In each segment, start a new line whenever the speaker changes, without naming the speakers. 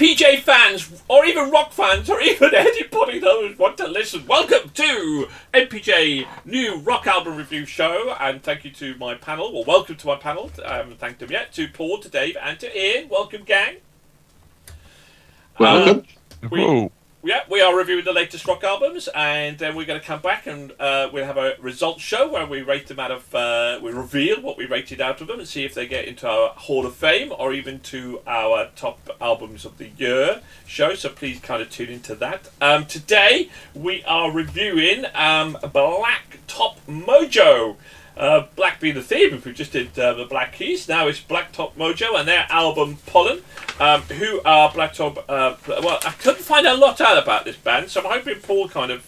MPJ fans, or even rock fans, or even anybody who want to listen, welcome to MPJ new rock album review show, and thank you to my panel, or welcome to my panel, I haven't thanked them yet, to Paul, to Dave, and to Ian. Welcome, gang.
Welcome.
We are reviewing the latest rock albums, and then we're going to come back and we'll have a results show where we rate them out of, we reveal what we rated out of them and see if they get into our Hall of Fame or even to our top albums of the year show. So please kind of tune into that. Today we are reviewing BlackTop Mojo. Black being the theme, if we just did the Black Keys, now it's BlackTop Mojo and their album Pollen, who are BlackTop. Well, I couldn't find a lot out about this band, so I'm hoping Paul kind of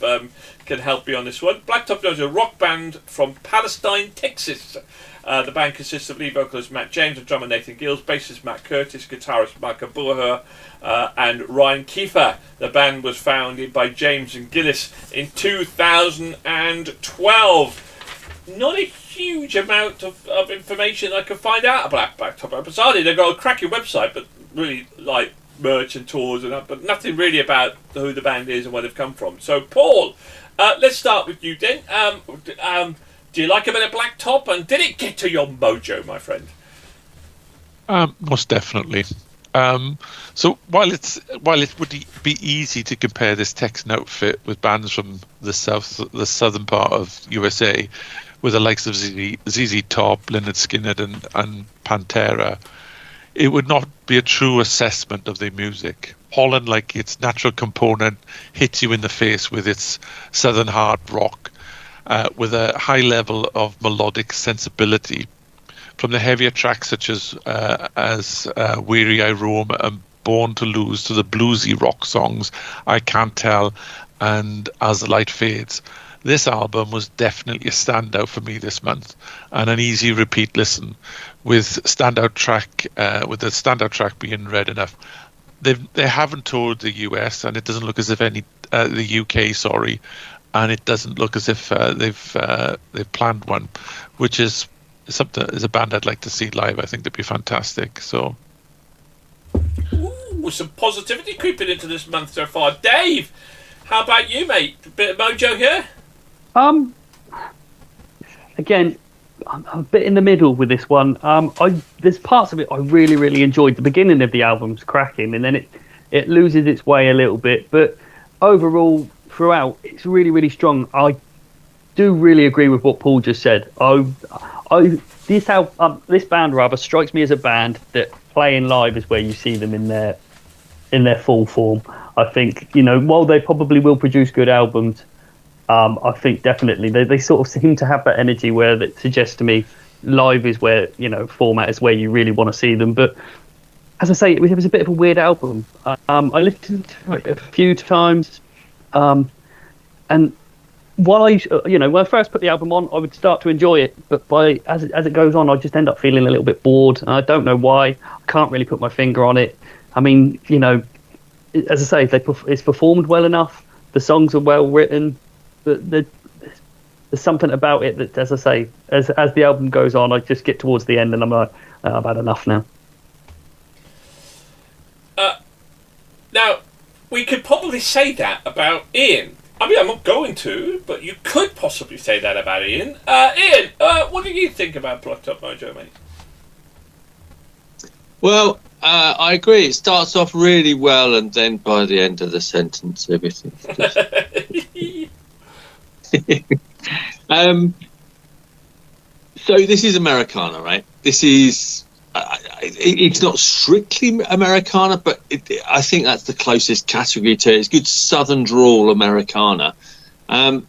can help me on this one. BlackTop Mojo is a rock band from Palestine, Texas. The band consists of lead vocalist Matt James and drummer Nathan Gills, bassist Matt Curtis, guitarist Michael Buher, and Ryan Kiefer. The band was founded by James and Gillis in 2012. Not a huge amount of information I could find out about BlackTop. Bizarrely, they've got a cracking website, but really like merch and tours and that, but nothing really about who the band is and where they've come from. So, Paul, let's start with you then. Do you like a bit of BlackTop, and did it get to your mojo, my friend?
Most definitely. So while it would be easy to compare this Texan outfit with bands from the southern part of USA, with the likes of ZZ Top, Lynyrd Skynyrd, and Pantera, it would not be a true assessment of their music. Pollen, like its natural component, hits you in the face with its southern hard rock, with a high level of melodic sensibility. From the heavier tracks such as Weary I Roam and Born to Lose to the bluesy rock songs I Can't Tell and As the Light Fades, this album was definitely a standout for me this month, and an easy repeat listen, with the standout track being Red Enough. They haven't toured the US, and it doesn't look as if the UK, sorry, and it doesn't look as if they've planned one, which is something as a band I'd like to see live. I think they'd be fantastic. So,
with some positivity creeping into this month so far. Dave, how about you, mate? A bit of mojo here?
Again, I'm a bit in the middle with this one. There's parts of it I really, really enjoyed. The beginning of the album's cracking, and then it loses its way a little bit. But overall, throughout, it's really, really strong. I do really agree with what Paul just said. This band rather strikes me as a band that playing live is where you see them in their full form. I think, while they probably will produce good albums, I think definitely they sort of seem to have that energy where that suggests to me live is where, format is where you really want to see them. But as I say, it was a bit of a weird album. I listened to it a few times, and while when I first put the album on, I would start to enjoy it, but as it goes on, I just end up feeling a little bit bored. And I don't know why. I can't really put my finger on it. I mean, as I say, it's performed well enough. The songs are well written, but there's something about it that, as I say, as the album goes on, I just get towards the end and I'm like, I've had enough now.
Now, we could probably say that about Ian. I mean, I'm not going to, but you could possibly say that about Ian. Ian, what do you think about BlackTop Mojo, mate?
Well, I agree. It starts off really well, and then by the end of the sentence, everything. So this is Americana, right? This is. It's not strictly Americana, but I think that's the closest category to it. It's good Southern drawl Americana. And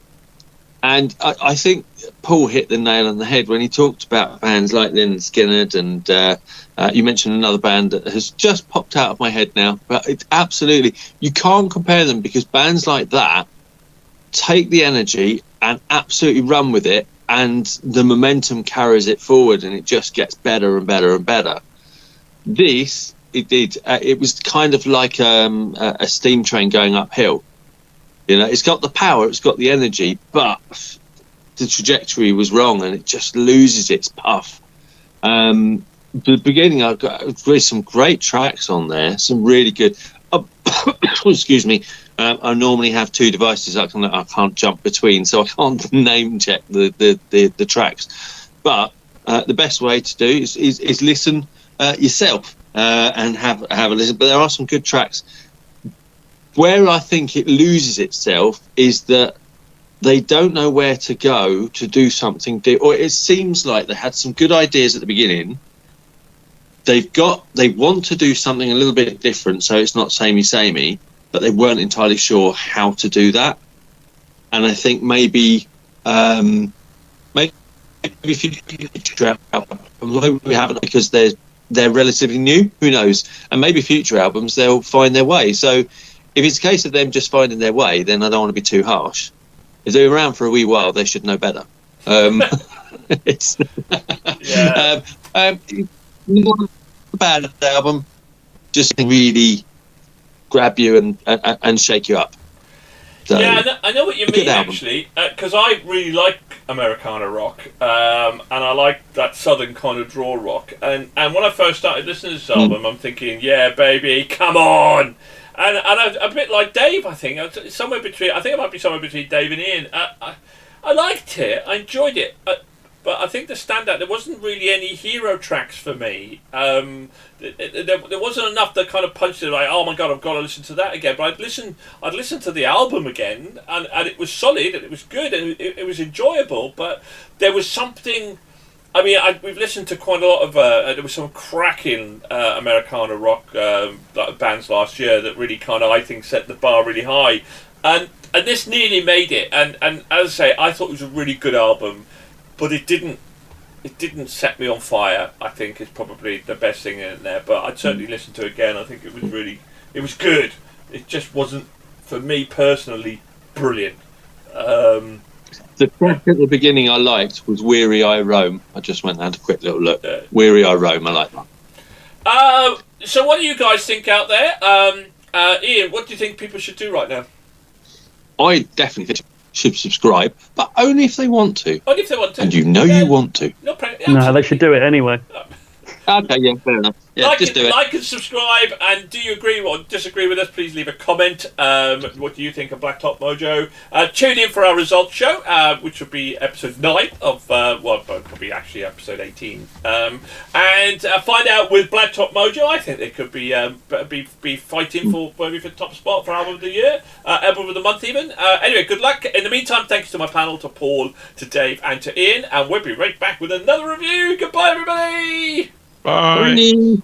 I think Paul hit the nail on the head when he talked about bands like Lynyrd Skynyrd, and you mentioned another band that has just popped out of my head now. But it's absolutely, you can't compare them, because bands like that take the energy and absolutely run with it, and the momentum carries it forward, and it just gets better and better and better. This, it was kind of like a steam train going uphill. It's got the power, it's got the energy, but the trajectory was wrong, and it just loses its puff. The beginning, I've got really some great tracks on there, some really good. excuse me. I normally have two devices I can't jump between, so I can't name check the tracks. But the best way to do is listen yourself and have a listen. But there are some good tracks. Where I think it loses itself is that they don't know where to go to do something, or it seems like they had some good ideas at the beginning. They want to do something a little bit different, so it's not samey, but they weren't entirely sure how to do that. And I think maybe future albums, we haven't, because they're relatively new. Who knows? And maybe future albums they'll find their way. So if it's a case of them just finding their way, then I don't want to be too harsh. If they're around for a wee while, they should know better. It's not a bad album, just really grab you and shake you up. So,
yeah, I know what you mean, actually, because I really like Americana rock, and I like that southern kind of draw rock. And when I first started listening to this album, I'm thinking, yeah, baby, come on. And a bit like Dave, I think. I think it might be somewhere between Dave and Ian. I liked it. I enjoyed it. But I think the standout, there wasn't really any hero tracks for me. There wasn't enough that kind of punched it like, oh my god, I've got to listen to that again. But I'd listen to the album again, and it was solid, and it was good, and it was enjoyable. But there was something. I mean, we've listened to quite a lot of. There was some cracking Americana rock bands last year that really kind of, I think, set the bar really high, and this nearly made it. And as I say, I thought it was a really good album, but it didn't set me on fire. I think is probably the best thing in there. But I'd certainly listen to it again. I think it was good. It just wasn't, for me personally, brilliant.
The track at the beginning I liked was Weary I Roam. I just went and had a quick little look. Weary I Roam, I like that.
So what do you guys think out there? Ian, what do you think people should do right now?
I definitely think should subscribe, but only if they want to.
Only if they want to.
And you want to.
No, they should do it anyway.
Okay, yeah, fair enough. Yeah, just do it.
Like and subscribe, and do you agree or disagree with us? Please leave a comment. What do you think of BlackTop Mojo? Tune in for our results show, which will be episode 9 of, probably actually episode 18. And find out with BlackTop Mojo. I think they could be fighting for maybe for top spot for album of the year, album of the month even. Anyway, good luck. In the meantime, thanks to my panel, to Paul, to Dave, and to Ian, and we'll be right back with another review. Goodbye, everybody.
Bye.